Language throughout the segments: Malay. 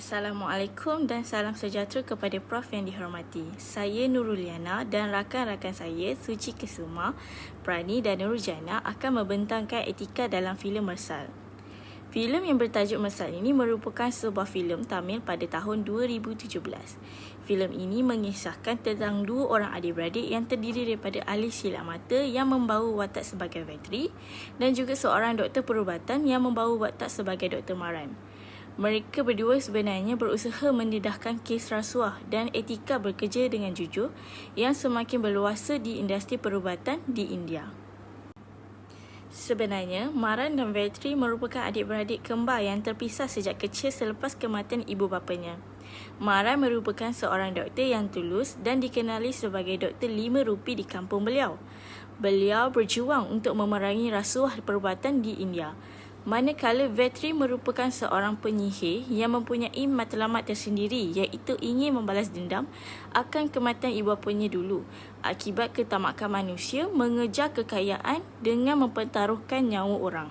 Assalamualaikum dan salam sejahtera kepada Prof yang dihormati. Saya Nuruliana dan rakan-rakan saya Suci Kesuma, Prani dan Nurjana akan membentangkan etika dalam filem Mersal. Filem yang bertajuk Mersal ini merupakan sebuah filem Tamil pada tahun 2017. Filem ini mengisahkan tentang dua orang adik-beradik yang terdiri daripada ahli silap mata yang membawa watak sebagai veteri dan juga seorang doktor perubatan yang membawa watak sebagai Dr. Maran. Mereka berdua sebenarnya berusaha mendedahkan kes rasuah dan etika bekerja dengan jujur yang semakin berluasa di industri perubatan di India. Sebenarnya, Maran dan Vetri merupakan adik-beradik kembar yang terpisah sejak kecil selepas kematian ibu bapanya. Maran merupakan seorang doktor yang tulus dan dikenali sebagai Doktor 5 Rupi di kampung beliau. Beliau berjuang untuk memerangi rasuah perubatan di India. Manakala Vetri merupakan seorang penyihir yang mempunyai matlamat tersendiri iaitu ingin membalas dendam akan kematian ibu bapanya dulu akibat ketamakan manusia mengejar kekayaan dengan mempertaruhkan nyawa orang.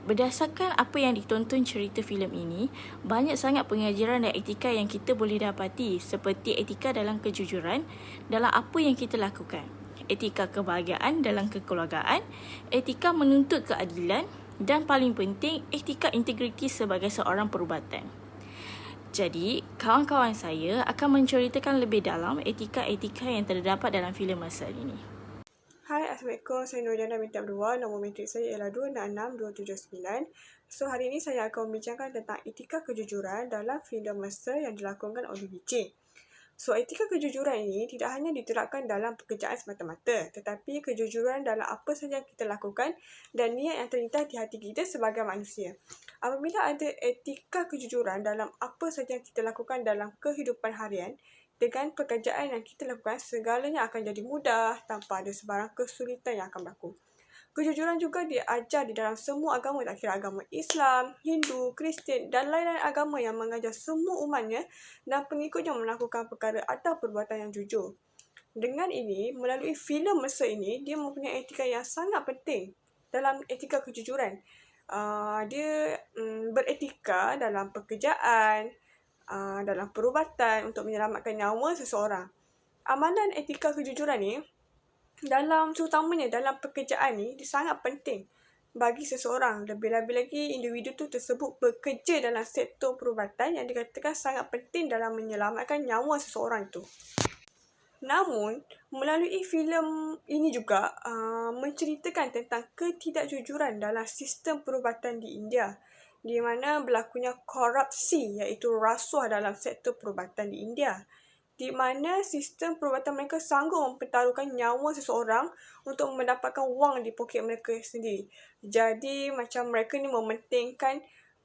Berdasarkan apa yang ditonton cerita filem ini, banyak sangat pengajaran dan etika yang kita boleh dapati seperti etika dalam kejujuran dalam apa yang kita lakukan, etika kebahagiaan dalam kekeluargaan, etika menuntut keadilan dan paling penting, etika integriti sebagai seorang perubatan. Jadi, kawan-kawan saya akan menceritakan lebih dalam etika-etika yang terdapat dalam filem Mersal ini. Hai, Assalamualaikum. Saya Nurjana binti Abdullah. Nombor matrik saya ialah 266279. So, hari ini saya akan membincangkan tentang etika kejujuran dalam filem Mersal yang dilakongkan oleh VJ. So, etika kejujuran ini tidak hanya diterapkan dalam pekerjaan semata-mata, tetapi kejujuran dalam apa sahaja yang kita lakukan dan niat yang terlintas di hati kita sebagai manusia. Apabila ada etika kejujuran dalam apa sahaja yang kita lakukan dalam kehidupan harian, dengan pekerjaan yang kita lakukan, segalanya akan jadi mudah tanpa ada sebarang kesulitan yang akan berlaku. Kejujuran juga diajar di dalam semua agama, tak kira agama Islam, Hindu, Kristian dan lain-lain agama yang mengajar semua umatnya dan pengikutnya melakukan perkara atau perbuatan yang jujur. Dengan ini, melalui filem Mersal ini, dia mempunyai etika yang sangat penting dalam etika kejujuran. Dia beretika dalam pekerjaan, dalam perubatan untuk menyelamatkan nyawa seseorang. Amalan etika kejujuran ni terutamanya dalam pekerjaan ni, dia sangat penting bagi seseorang. Lebih-lebih lagi individu tu tersebut bekerja dalam sektor perubatan yang dikatakan sangat penting dalam menyelamatkan nyawa seseorang itu. Namun, melalui filem ini juga menceritakan tentang ketidakjujuran dalam sistem perubatan di India, di mana berlakunya korupsi iaitu rasuah dalam sektor perubatan di India, di mana sistem perubatan mereka sanggup mempertaruhkan nyawa seseorang untuk mendapatkan wang di poket mereka sendiri. Jadi macam mereka ni mementingkan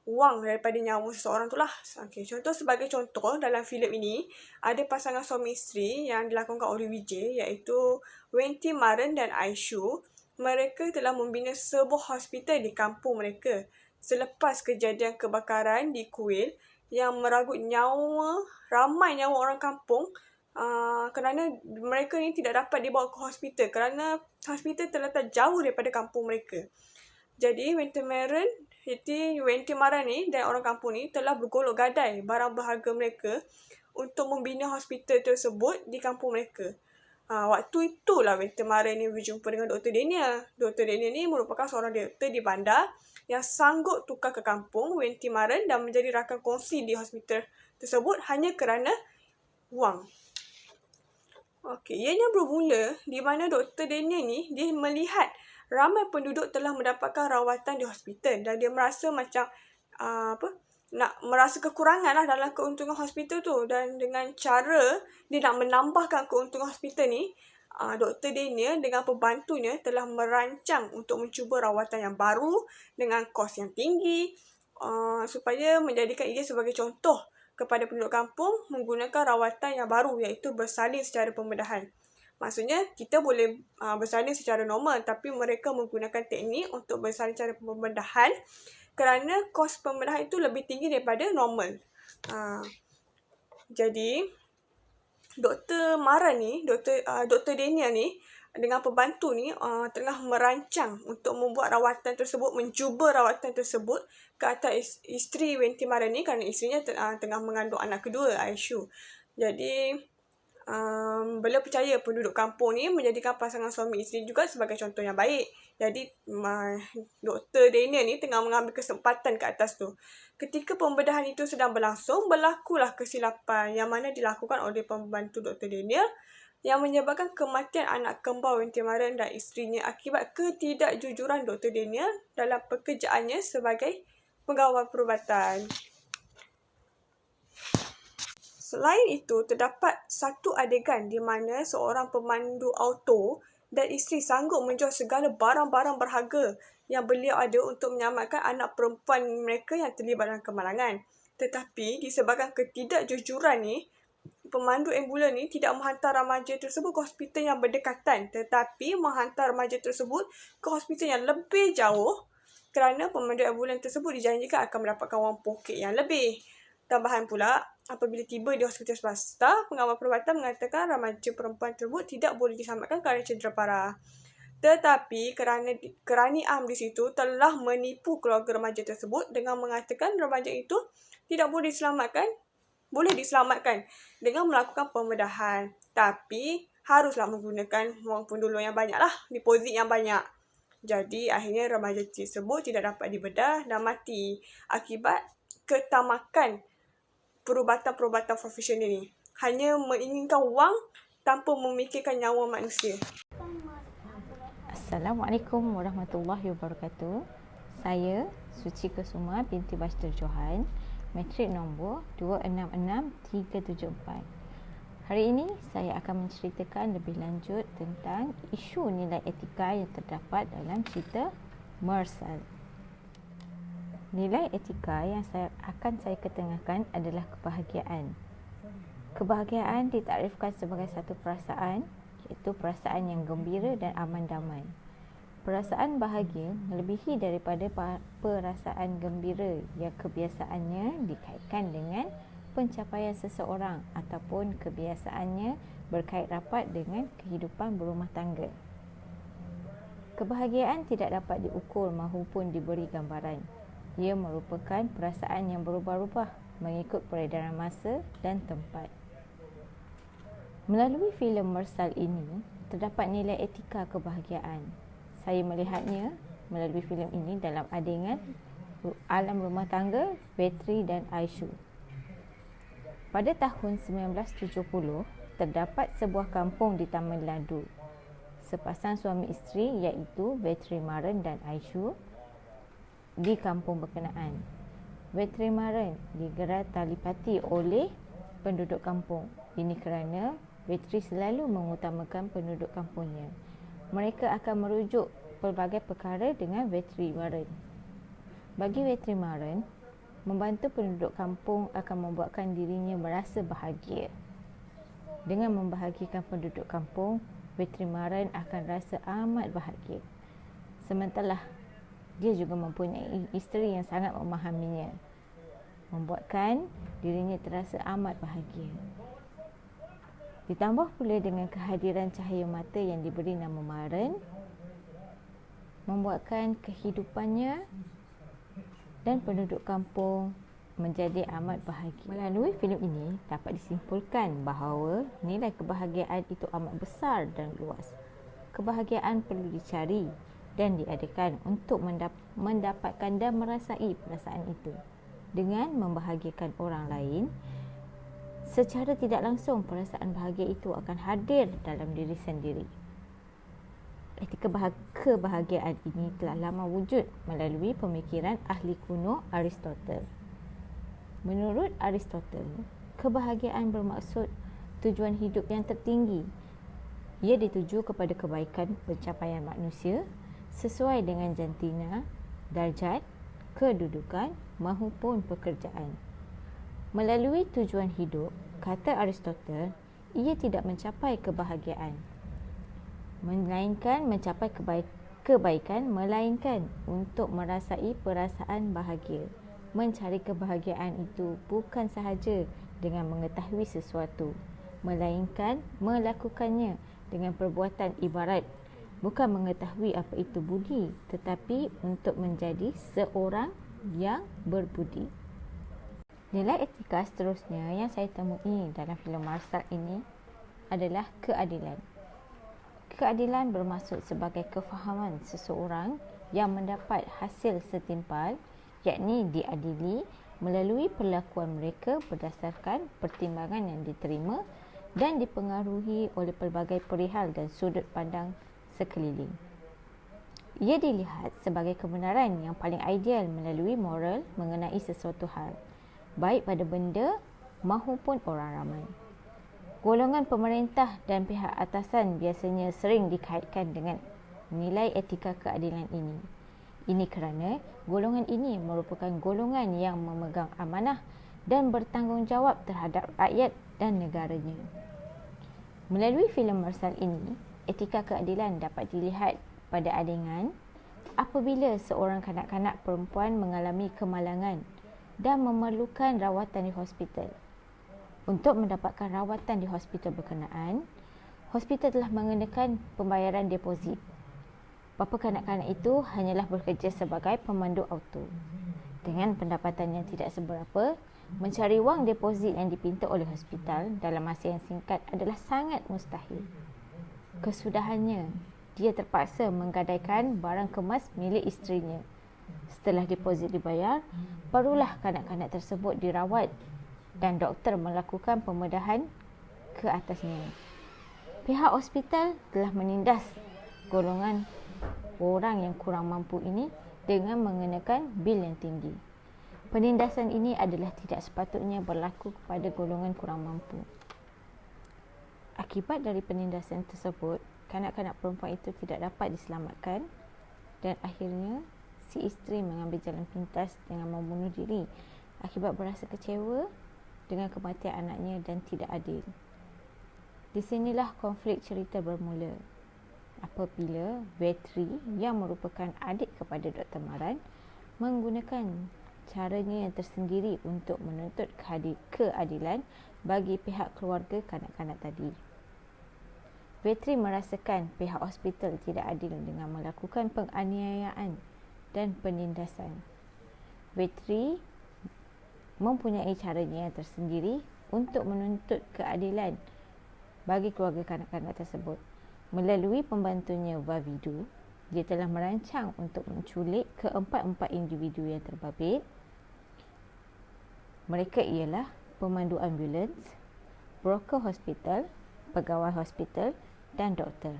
wang daripada nyawa seseorang tu lah. Okay, sebagai contoh dalam filem ini ada pasangan suami isteri yang dilakonkan oleh Vijay iaitu Wenti Maran dan Aishu. Mereka telah membina sebuah hospital di kampung mereka selepas kejadian kebakaran di kuil yang meragut ramai nyawa orang kampung kerana mereka ni tidak dapat dibawa ke hospital kerana hospital terletak jauh daripada kampung mereka. Jadi Wenti Maran ni dan orang kampung ni telah bergolok gadai barang berharga mereka untuk membina hospital tersebut di kampung mereka. Waktu itulah Wenti Maran ni berjumpa dengan Dr. Daniel. Dr. Daniel ni merupakan seorang doktor di bandar yang sanggup tukar ke kampung Wenti Maran dan menjadi rakan kongsi di hospital tersebut hanya kerana wang. Ianya bermula di mana Dr. Daniel ni dia melihat ramai penduduk telah mendapatkan rawatan di hospital dan dia merasa macam merasa kekurangan lah dalam keuntungan hospital tu, dan dengan cara dia nak menambahkan keuntungan hospital ni, Dr. Daniel dengan pembantunya telah merancang untuk mencuba rawatan yang baru dengan kos yang tinggi supaya menjadikan ia sebagai contoh kepada penduduk kampung menggunakan rawatan yang baru iaitu bersalin secara pembedahan. Maksudnya kita boleh bersalin secara normal tapi mereka menggunakan teknik untuk bersalin secara pembedahan kerana kos pembedahan itu lebih tinggi daripada normal. Jadi Dr. Maran ni, Dr. Daniel ni dengan pembantu ni tengah merancang untuk membuat rawatan tersebut, mencuba rawatan tersebut ke atas isteri Wenti Maran ni kerana isterinya tengah mengandung anak kedua, Aisyu. Jadi beliau percaya penduduk kampung ni menjadikan pasangan suami isteri juga sebagai contoh yang baik. Jadi Dr. Daniel ni tengah mengambil kesempatan ke atas tu. Ketika pembedahan itu sedang berlangsung, berlakulah kesilapan yang mana dilakukan oleh pembantu Dr. Daniel yang menyebabkan kematian anak kembar Wenti Maran dan isterinya akibat ketidakjujuran Dr. Daniel dalam pekerjaannya sebagai pengawal perubatan. Selain itu, terdapat satu adegan di mana seorang pemandu auto dan isteri sanggup menjual segala barang-barang berharga yang beliau ada untuk menyelamatkan anak perempuan mereka yang terlibat dalam kemalangan. Tetapi disebabkan ketidakjujuran ni, pemandu ambulan ni tidak menghantar remaja tersebut ke hospital yang berdekatan, tetapi menghantar remaja tersebut ke hospital yang lebih jauh kerana pemandu ambulan tersebut dijanjikan akan mendapatkan wang poket yang lebih. Tambahan pula, apabila tiba di hospital swasta, pengawal perubatan mengatakan remaja perempuan tersebut tidak boleh diselamatkan kerana cedera parah. Tetapi kerani am di situ telah menipu keluarga remaja tersebut dengan mengatakan remaja itu tidak boleh diselamatkan dengan melakukan pembedahan. Tapi haruslah menggunakan wang pendulum yang banyak lah, deposit yang banyak. Jadi akhirnya remaja tersebut tidak dapat dibedah dan mati akibat ketamakan perubatan-perubatan profesional ini. Hanya menginginkan wang tanpa memikirkan nyawa manusia. Assalamualaikum warahmatullahi wabarakatuh. Saya Suci Kusuma binti Bashir Johan, matrik nombor 266374. Hari ini saya akan menceritakan lebih lanjut tentang isu nilai etika yang terdapat dalam cerita Mersal. Nilai etika yang saya ketengahkan adalah kebahagiaan. Kebahagiaan ditakdirkan sebagai satu perasaan, iaitu perasaan yang gembira dan aman damai. Perasaan bahagia melebihi daripada perasaan gembira yang kebiasaannya dikaitkan dengan pencapaian seseorang ataupun kebiasaannya berkait rapat dengan kehidupan berumah tangga. Kebahagiaan tidak dapat diukur maupun diberi gambaran. Ia merupakan perasaan yang berubah-ubah mengikut peredaran masa dan tempat. Melalui filem Mersal ini, terdapat nilai etika kebahagiaan. Saya melihatnya melalui filem ini dalam adegan alam rumah tangga Vetri dan Aisyu. Pada tahun 1970, terdapat sebuah kampung di Taman Ladu. Sepasang suami isteri iaitu Vetri Maran dan Aisyu di kampung berkenaan. Vetri Maran digelar talipati oleh penduduk kampung. Ini kerana Vetri selalu mengutamakan penduduk kampungnya. Mereka akan merujuk pelbagai perkara dengan Vetri Maran. Bagi Vetri Maran, membantu penduduk kampung akan membuatkan dirinya merasa bahagia. Dengan membahagiakan penduduk kampung, Vetri Maran akan rasa amat bahagia. Sementara dia juga mempunyai isteri yang sangat memahaminya, membuatkan dirinya terasa amat bahagia. Ditambah pula dengan kehadiran cahaya mata yang diberi nama Maran, membuatkan kehidupannya dan penduduk kampung menjadi amat bahagia. Melalui filem ini dapat disimpulkan bahawa nilai kebahagiaan itu amat besar dan luas. Kebahagiaan perlu dicari dan diadakan untuk mendapatkan dan merasai perasaan itu. Dengan membahagiakan orang lain, secara tidak langsung perasaan bahagia itu akan hadir dalam diri sendiri. Etika kebahagiaan ini telah lama wujud melalui pemikiran ahli kuno Aristotle. Menurut Aristotle, kebahagiaan bermaksud tujuan hidup yang tertinggi. Ia dituju kepada kebaikan pencapaian manusia sesuai dengan jantina, darjat, kedudukan maupun pekerjaan. Melalui tujuan hidup, kata Aristotle, ia tidak mencapai kebahagiaan, melainkan mencapai kebaikan, melainkan untuk merasai perasaan bahagia. Mencari kebahagiaan itu bukan sahaja dengan mengetahui sesuatu, melainkan melakukannya dengan perbuatan ibarat bukan mengetahui apa itu budi, tetapi untuk menjadi seorang yang berbudi. Nilai etika seterusnya yang saya temui dalam filem Marsal ini adalah keadilan. Keadilan bermaksud sebagai kefahaman seseorang yang mendapat hasil setimpal, yakni diadili melalui perlakuan mereka berdasarkan pertimbangan yang diterima dan dipengaruhi oleh pelbagai perihal dan sudut pandang sekeliling. Ia dilihat sebagai kebenaran yang paling ideal melalui moral mengenai sesuatu hal, baik pada benda maupun orang ramai. Golongan pemerintah dan pihak atasan biasanya sering dikaitkan dengan nilai etika keadilan ini. Ini kerana golongan ini merupakan golongan yang memegang amanah dan bertanggungjawab terhadap rakyat dan negaranya. Melalui filem Marsal ini, etika keadilan dapat dilihat pada adegan apabila seorang kanak-kanak perempuan mengalami kemalangan dan memerlukan rawatan di hospital. Untuk mendapatkan rawatan di hospital berkenaan, hospital telah mengenakan pembayaran deposit. Bapa kanak-kanak itu hanyalah bekerja sebagai pemandu auto. Dengan pendapatan yang tidak seberapa, mencari wang deposit yang dipinta oleh hospital dalam masa yang singkat adalah sangat mustahil. Kesudahannya, dia terpaksa menggadaikan barang kemas milik isterinya. Setelah deposit dibayar, barulah kanak-kanak tersebut dirawat dan doktor melakukan pembedahan ke atasnya. Pihak hospital telah menindas golongan orang yang kurang mampu ini dengan mengenakan bil yang tinggi. Penindasan ini adalah tidak sepatutnya berlaku kepada golongan kurang mampu. Akibat dari penindasan tersebut, kanak-kanak perempuan itu tidak dapat diselamatkan dan akhirnya si isteri mengambil jalan pintas dengan membunuh diri akibat berasa kecewa dengan kematian anaknya dan tidak adil. Di sinilah konflik cerita bermula apabila Vetri yang merupakan adik kepada Dr. Maran menggunakan caranya yang tersendiri untuk menuntut keadilan bagi pihak keluarga kanak-kanak tadi. Vetri merasakan pihak hospital tidak adil dengan melakukan penganiayaan dan penindasan. Vetri mempunyai caranya yang tersendiri untuk menuntut keadilan bagi keluarga kanak-kanak tersebut. Melalui pembantunya Vavidu, dia telah merancang untuk menculik keempat-empat individu yang terbabit. Mereka ialah pemandu ambulans, broker hospital, pegawai hospital dan doktor.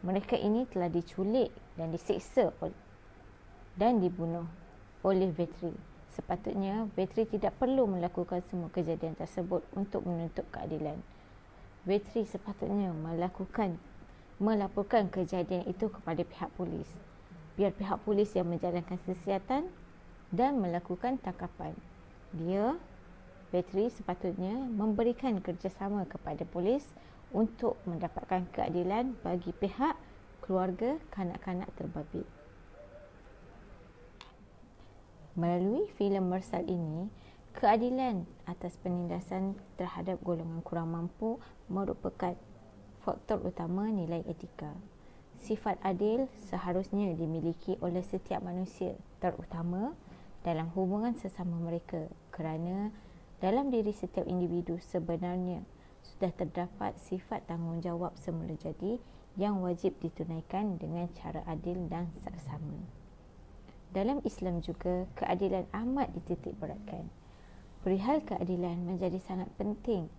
Mereka ini telah diculik dan disiksa dan dibunuh oleh Vetri. Sepatutnya Vetri tidak perlu melakukan semua kejadian tersebut untuk menuntut keadilan. Vetri sepatutnya melaporkan kejadian itu kepada pihak polis. Biar pihak polis yang menjalankan siasatan dan melakukan tangkapan. Vetri sepatutnya memberikan kerjasama kepada polis untuk mendapatkan keadilan bagi pihak keluarga kanak-kanak terbabit. Melalui filem Marsal ini, keadilan atas penindasan terhadap golongan kurang mampu merupakan faktor utama nilai etika. Sifat adil seharusnya dimiliki oleh setiap manusia, terutama dalam hubungan sesama mereka, kerana dalam diri setiap individu sebenarnya sudah terdapat sifat tanggungjawab semula jadi yang wajib ditunaikan dengan cara adil dan saksama. Dalam Islam juga, keadilan amat dititik beratkan. Perihal keadilan menjadi sangat penting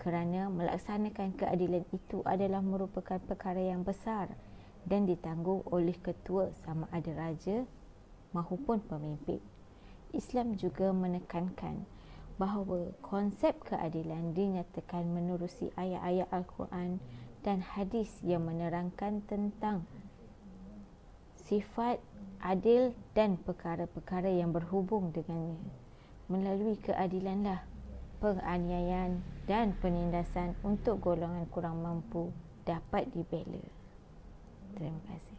kerana melaksanakan keadilan itu adalah merupakan perkara yang besar dan ditanggung oleh ketua sama ada raja maupun pemimpin. Islam juga menekankan bahawa konsep keadilan dinyatakan menerusi ayat-ayat Al-Quran dan hadis yang menerangkan tentang sifat adil dan perkara-perkara yang berhubung dengannya. Melalui keadilanlah penganiayaan dan penindasan untuk golongan kurang mampu dapat dibela. Terima kasih.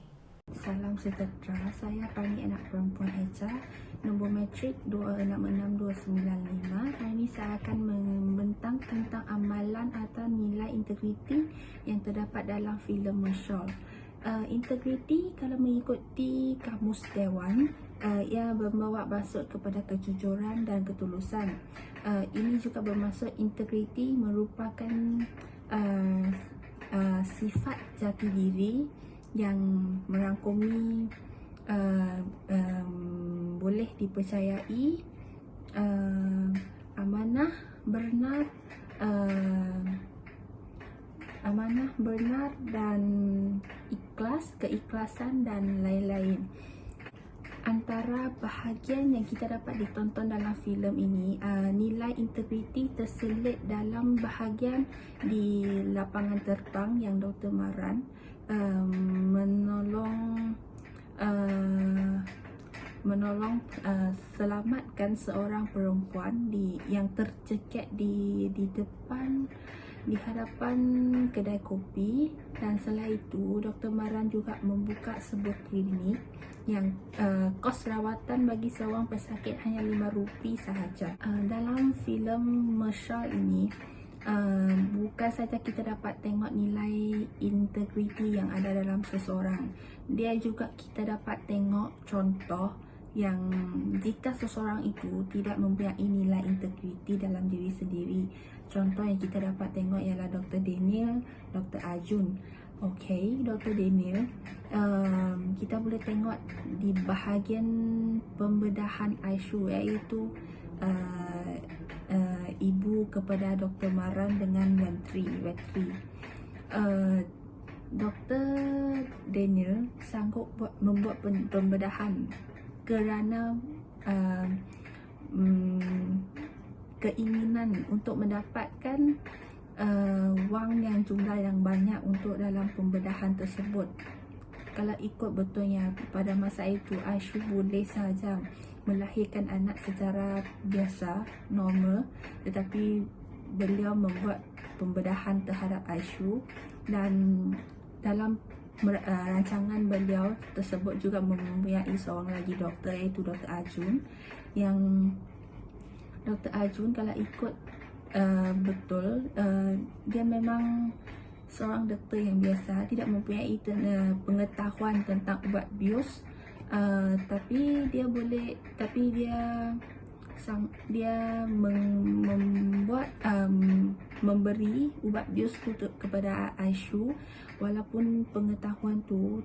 Salam sejahtera, saya Pani Anak Perempuan Echa, nombor matrik 266295. Hari ini saya akan membentang tentang amalan atau nilai integriti yang terdapat dalam filem Mershal. Integriti kalau mengikuti Kamus Dewan, ia bermaksud maksud kepada kejujuran dan ketulusan. Ini juga bermaksud integriti merupakan sifat jati diri yang merangkumi boleh dipercayai, amanah, benar dan ikhlas, keikhlasan dan lain-lain. Antara bahagian yang kita dapat ditonton dalam filem ini, nilai integriti terselit dalam bahagian di lapangan terbang yang Dr. Maran menolong selamatkan seorang perempuan yang tercekik di hadapan kedai kopi. Dan selain itu, Dr. Maran juga membuka sebuah klinik yang kos rawatan bagi seorang pesakit hanya RM5 sahaja. Dalam filem Mershal ini, bukan saja kita dapat tengok nilai integriti yang ada dalam seseorang, dia juga kita dapat tengok contoh yang jika seseorang itu tidak mempunyai nilai integriti dalam diri sendiri. Contoh yang kita dapat tengok ialah Dr. Daniel, Dr. Arjun. Okey, Dr. Daniel, kita boleh tengok di bahagian pembedahan ICU, iaitu ibu kepada Dr. Maran dengan Wetri. Dr. Daniel sanggup membuat pembedahan kerana keinginan untuk mendapatkan wang yang jumlah yang banyak untuk dalam pembedahan tersebut. Kalau ikut betulnya, pada masa itu Aisyu boleh sahaja melahirkan anak secara biasa, normal, tetapi beliau membuat pembedahan terhadap Aisyu. Dan dalam rancangan beliau tersebut juga mempunyai seorang lagi doktor, iaitu Dr. Arjun. Yang Dr. Arjun kalau ikut betul, dia memang seorang doktor yang biasa, tidak mempunyai pengetahuan tentang ubat bius, tapi dia memberi ubat bius kepada Aisyu, walaupun pengetahuan tu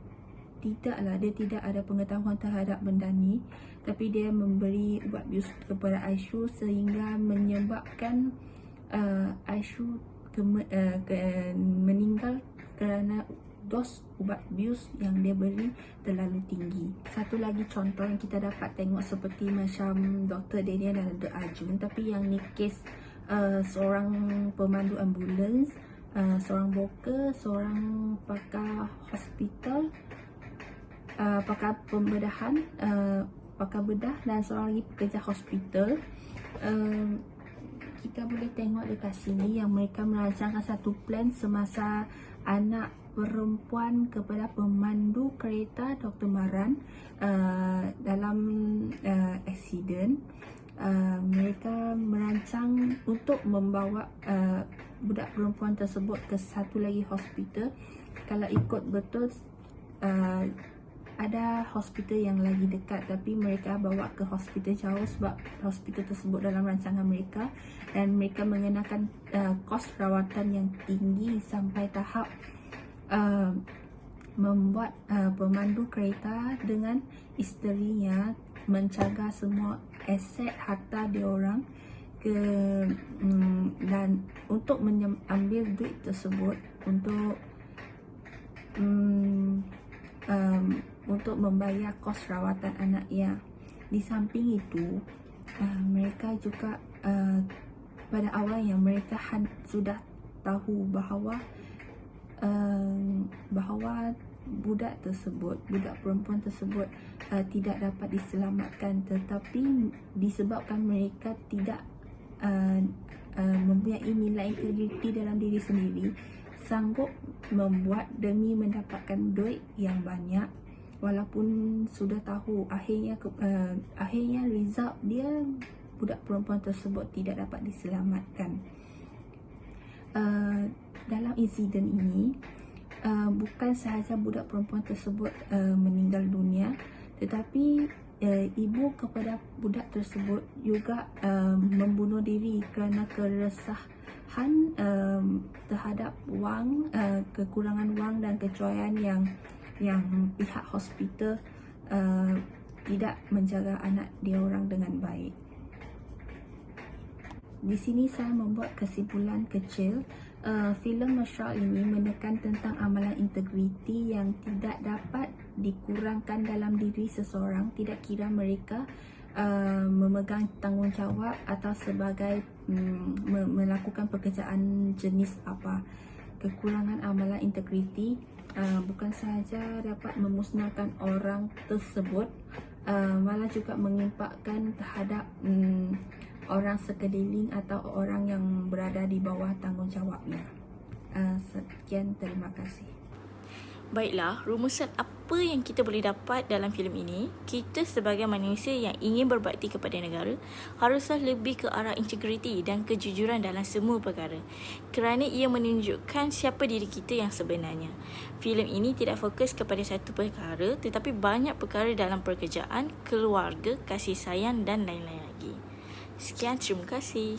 dia tidak ada pengetahuan terhadap benda ni, tapi dia memberi ubat bius kepada Aisyu sehingga menyebabkan Aisyu meninggal kerana dos ubat bius yang dia beri terlalu tinggi. Satu lagi contoh yang kita dapat tengok seperti macam Dr. Daniel dan Dr. Arjun, tapi yang ni kes seorang pemandu ambulans, seorang broker, seorang pakar hospital, pakar pembedahan, pakar bedah, dan seorang lagi pekerja hospital. Kita boleh tengok dekat sini yang mereka merancangkan satu plan semasa anak perempuan kepada pemandu kereta Dr. Maran dalam aksiden. Mereka merancang untuk membawa budak perempuan tersebut ke satu lagi hospital. Kalau ikut betul, ada hospital yang lagi dekat, tapi mereka bawa ke hospital jauh sebab hospital tersebut dalam rancangan mereka, dan mereka mengenakan kos rawatan yang tinggi sampai tahap membuat pemandu kereta dengan isterinya menjaga semua aset harta diorang dan untuk ambil duit tersebut untuk membayar kos rawatan anaknya. Di samping itu, mereka juga pada awalnya mereka sudah tahu bahawa budak perempuan tersebut tidak dapat diselamatkan, tetapi disebabkan mereka tidak mempunyai nilai integriti dalam diri sendiri, sanggup membuat demi mendapatkan duit yang banyak, walaupun sudah tahu akhirnya result dia budak perempuan tersebut tidak dapat diselamatkan. Dalam insiden ini bukan sahaja budak perempuan tersebut meninggal dunia, tetapi ibu kepada budak tersebut juga membunuh diri kerana keresahan terhadap wang, kekurangan wang dan kecuaian yang pihak hospital tidak menjaga anak dia orang dengan baik. Di sini saya membuat kesimpulan kecil. Filem Mesra ini menekan tentang amalan integriti yang tidak dapat dikurangkan dalam diri seseorang, tidak kira mereka memegang tanggungjawab atau sebagai melakukan pekerjaan jenis apa. Kekurangan amalan integriti bukan sahaja dapat memusnahkan orang tersebut, malah juga mengimpakkan terhadap orang sekeliling atau orang yang berada di bawah tanggungjawabnya. Sekian, terima kasih. Baiklah, rumusan apa yang kita boleh dapat dalam filem ini? Kita sebagai manusia yang ingin berbakti kepada negara haruslah lebih ke arah integriti dan kejujuran dalam semua perkara, kerana ia menunjukkan siapa diri kita yang sebenarnya. Filem ini tidak fokus kepada satu perkara, tetapi banyak perkara dalam pekerjaan, keluarga, kasih sayang dan lain-lain lagi. Sekian, terima kasih.